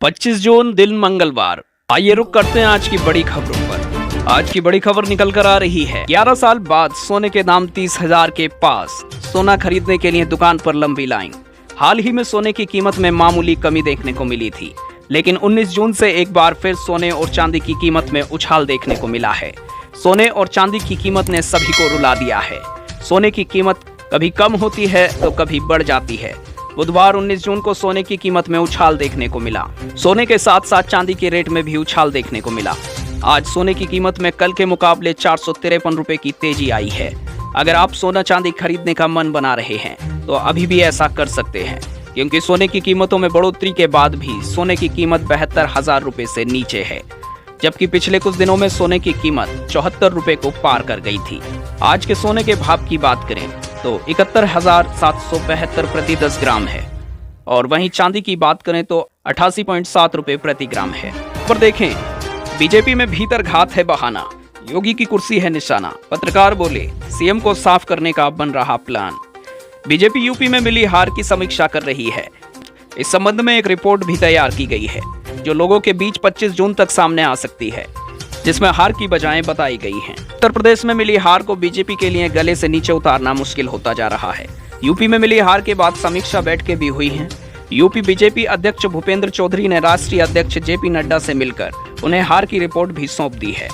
25 जून दिन मंगलवार। आइए रुक करते हैं आज की बड़ी खबरों पर। आज की बड़ी खबर निकल कर आ रही है 11 साल बाद सोने के दाम 30,000 के पास। सोना खरीदने के लिए दुकान पर लंबी लाइन। हाल ही में सोने की कीमत में मामूली कमी देखने को मिली थी, लेकिन 19 जून से एक बार फिर सोने और चांदी की कीमत में उछाल देखने को मिला है। सोने और चांदी की कीमत ने सभी को रुला दिया है। सोने की कीमत कभी कम होती है तो कभी बढ़ जाती है। बुधवार 19 जून को सोने की कीमत में उछाल देखने को मिला। सोने के साथ साथ चांदी के रेट में भी उछाल देखने को मिला। आज सोने की कीमत में कल के मुकाबले 453 रुपए की तेजी आई है। अगर आप सोना चांदी खरीदने का मन बना रहे हैं तो अभी भी ऐसा कर सकते हैं, क्योंकि सोने की कीमतों में बढ़ोतरी के बाद भी सोने की कीमत 72,000 रुपए से नीचे है, जबकि पिछले कुछ दिनों में सोने की कीमत 74 रुपए को पार कर गई थी। आज के सोने के भाव की बात करें तो 71,772 प्रति 10 ग्राम है, और वहीं चांदी की बात करें तो 88.7 रुपए प्रति ग्राम है। पर देखें, बीजेपी में भीतर घात है बहाना, योगी की कुर्सी है निशाना। पत्रकार बोले, सीएम को साफ करने का बन रहा प्लान। बीजेपी यूपी में मिली हार की समीक्षा कर रही है। इस संबंध में एक रिपोर्ट भी तैयार की गई है, जो लोगों के बीच 25 जून तक सामने आ सकती है, जिसमें हार की वजहें बताई गई हैं। उत्तर प्रदेश में मिली हार को बीजेपी के लिए गले से नीचे उतारना मुश्किल होता जा रहा है। यूपी में मिली हार के बाद समीक्षा बैठकें भी हुई हैं। यूपी बीजेपी अध्यक्ष भूपेंद्र चौधरी ने राष्ट्रीय अध्यक्ष जेपी नड्डा से मिलकर उन्हें हार की रिपोर्ट भी सौंप दी है।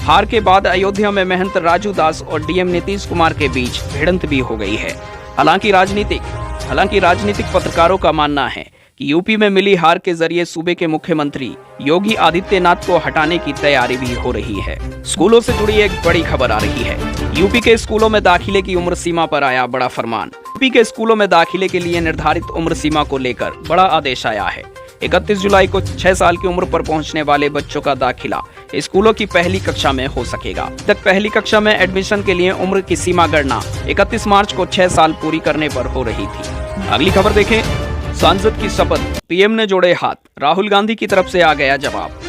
हार के बाद अयोध्या में महंत राजू दास और डीएम नीतीश कुमार के बीच भिड़ंत भी हो गई है। हालांकि राजनीतिक पत्रकारों का मानना है कि यूपी में मिली हार के जरिए सूबे के मुख्यमंत्री योगी आदित्यनाथ को हटाने की तैयारी भी हो रही है। स्कूलों से जुड़ी एक बड़ी खबर आ रही है। यूपी के स्कूलों में दाखिले की उम्र सीमा पर आया बड़ा फरमान। यूपी के स्कूलों में दाखिले के लिए निर्धारित उम्र सीमा को लेकर बड़ा आदेश आया है। 31 जुलाई को 6 साल की उम्र पर पहुंचने वाले बच्चों का दाखिला स्कूलों की पहली कक्षा में हो सकेगा। तक पहली कक्षा में एडमिशन के लिए उम्र की सीमा गणना 31 मार्च को 6 साल पूरी करने पर हो रही थी। अगली खबर देखें, सांसद की शपथ, पीएम ने जोड़े हाथ। राहुल गांधी की तरफ से आ गया जवाब।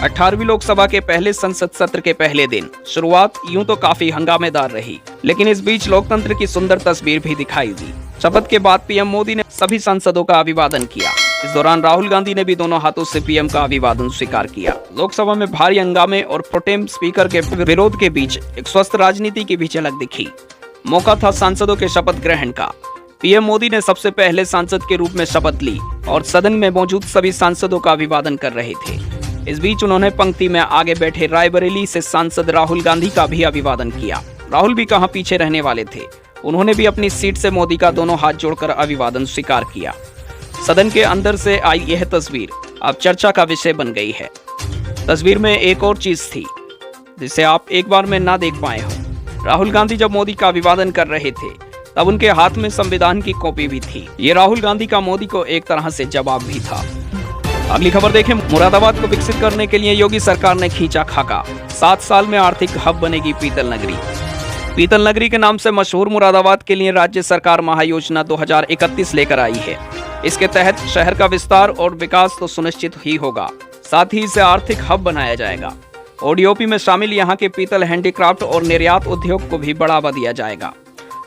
18वीं लोकसभा के पहले संसद सत्र के पहले दिन शुरुआत यूं तो काफी हंगामेदार रही, लेकिन इस बीच लोकतंत्र की सुंदर तस्वीर भी दिखाई दी। शपथ के बाद पीएम मोदी ने सभी सांसदों का अभिवादन किया। इस दौरान राहुल गांधी ने भी दोनों हाथों से पीएम का अभिवादन स्वीकार किया। लोकसभा में भारी हंगामे और प्रोटेम स्पीकर के विरोध के बीच एक स्वस्थ राजनीति की भी झलक दिखी। मौका था सांसदों के शपथ ग्रहण का। पीएम मोदी ने सबसे पहले सांसद के रूप में शपथ ली और सदन में मौजूद सभी सांसदों का अभिवादन कर रहे थे। इस बीच उन्होंने पंक्ति में आगे बैठे रायबरेली से सांसद राहुल गांधी का भी अभिवादन किया। राहुल भी कहां पीछे रहने वाले थे, उन्होंने भी अपनी सीट से मोदी का दोनों हाथ जोड़कर अभिवादन स्वीकार किया। सदन के अंदर से आई यह तस्वीर अब चर्चा का विषय बन गई है। तस्वीर में एक और चीज थी जिसे आप एक बार में ना देख पाए हो। राहुल गांधी जब मोदी का अभिवादन कर रहे थे तब उनके हाथ में संविधान की कॉपी भी थी। ये राहुल गांधी का मोदी को एक तरह से जवाब भी था। अगली खबर देखें, मुरादाबाद को विकसित करने के लिए योगी सरकार ने खींचा खाका। 7 साल में आर्थिक हब बनेगी पीतल नगरी। पीतल नगरी के नाम से मशहूर मुरादाबाद के लिए राज्य सरकार महायोजना 2031 लेकर आई है। इसके तहत शहर का विस्तार और विकास तो सुनिश्चित ही होगा, साथ ही इसे आर्थिक हब बनाया जाएगा। ओडीओपी में शामिल यहाँ के पीतल हैंडीक्राफ्ट और निर्यात उद्योग को भी बढ़ावा दिया जाएगा।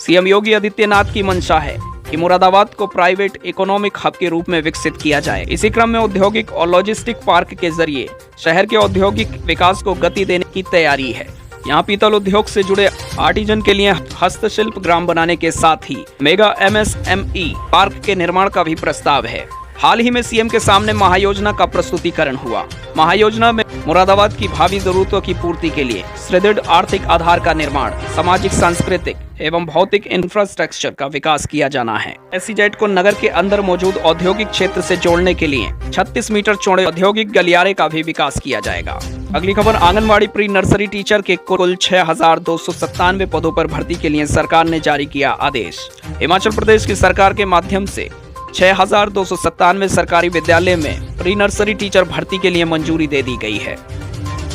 सीएम योगी आदित्यनाथ की मंशा है कि मुरादाबाद को प्राइवेट इकोनॉमिक हब के रूप में विकसित किया जाए। इसी क्रम में औद्योगिक और लॉजिस्टिक पार्क के जरिए शहर के औद्योगिक विकास को गति देने की तैयारी है। यहाँ पीतल उद्योग से जुड़े आर्टिजन के लिए हस्तशिल्प ग्राम बनाने के साथ ही मेगा एमएसएमई पार्क के निर्माण का भी प्रस्ताव है। हाल ही में सीएम के सामने महायोजना का प्रस्तुतिकरण हुआ। महायोजना में मुरादाबाद की भावी जरूरतों की पूर्ति के लिए सुदृढ़ आर्थिक आधार का निर्माण, सामाजिक, सांस्कृतिक एवं भौतिक इंफ्रास्ट्रक्चर का विकास किया जाना है। एसईजेड को नगर के अंदर मौजूद औद्योगिक क्षेत्र से जोड़ने के लिए 36 मीटर चौड़े औद्योगिक गलियारे का भी विकास किया जाएगा। अगली खबर, आंगनबाड़ी प्री नर्सरी टीचर के कुल 6,297 पदों पर भर्ती के लिए सरकार ने जारी किया आदेश। हिमाचल प्रदेश की सरकार के माध्यम से 6,297 सरकारी विद्यालय में प्री नर्सरी टीचर भर्ती के लिए मंजूरी दे दी गई है।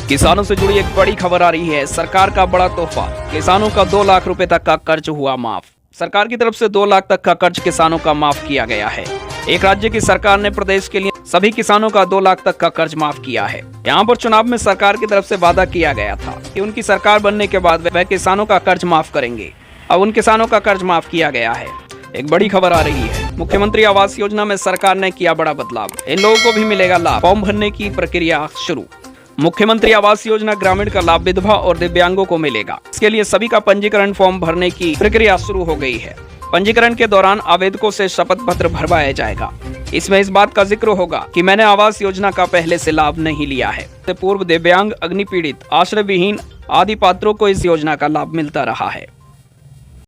किसानों से जुड़ी एक बड़ी खबर आ रही है। सरकार का बड़ा तोहफा, किसानों का 2 लाख रुपए तक का कर्ज हुआ माफ। सरकार की तरफ से 2 लाख तक का कर्ज किसानों का माफ किया गया है। एक राज्य की सरकार ने प्रदेश के लिए सभी किसानों का 2 लाख तक का कर्ज माफ किया है। यहाँ पर चुनाव में सरकार की तरफ से वादा किया गया था कि उनकी सरकार बनने के बाद वह किसानों का कर्ज माफ करेंगे। अब उन किसानों का कर्ज माफ किया गया है। एक बड़ी खबर आ रही है। मुख्यमंत्री आवास योजना में सरकार ने किया बड़ा बदलाव। इन लोगों को भी मिलेगा लाभ। फॉर्म भरने की प्रक्रिया शुरू। मुख्यमंत्री आवास योजना ग्रामीण का लाभ विधवा और दिव्यांगों को मिलेगा। इसके लिए सभी का पंजीकरण फॉर्म भरने की प्रक्रिया शुरू हो गई है। पंजीकरण के दौरान आवेदकों से शपथ पत्र भरवाया जाएगा। इसमें इस बात का जिक्र होगा कि मैंने आवास योजना का पहले से लाभ नहीं लिया है। पूर्व दिव्यांग, अग्नि पीड़ित, आश्रय विहीन आदि पात्रों को इस योजना का लाभ मिलता रहा है।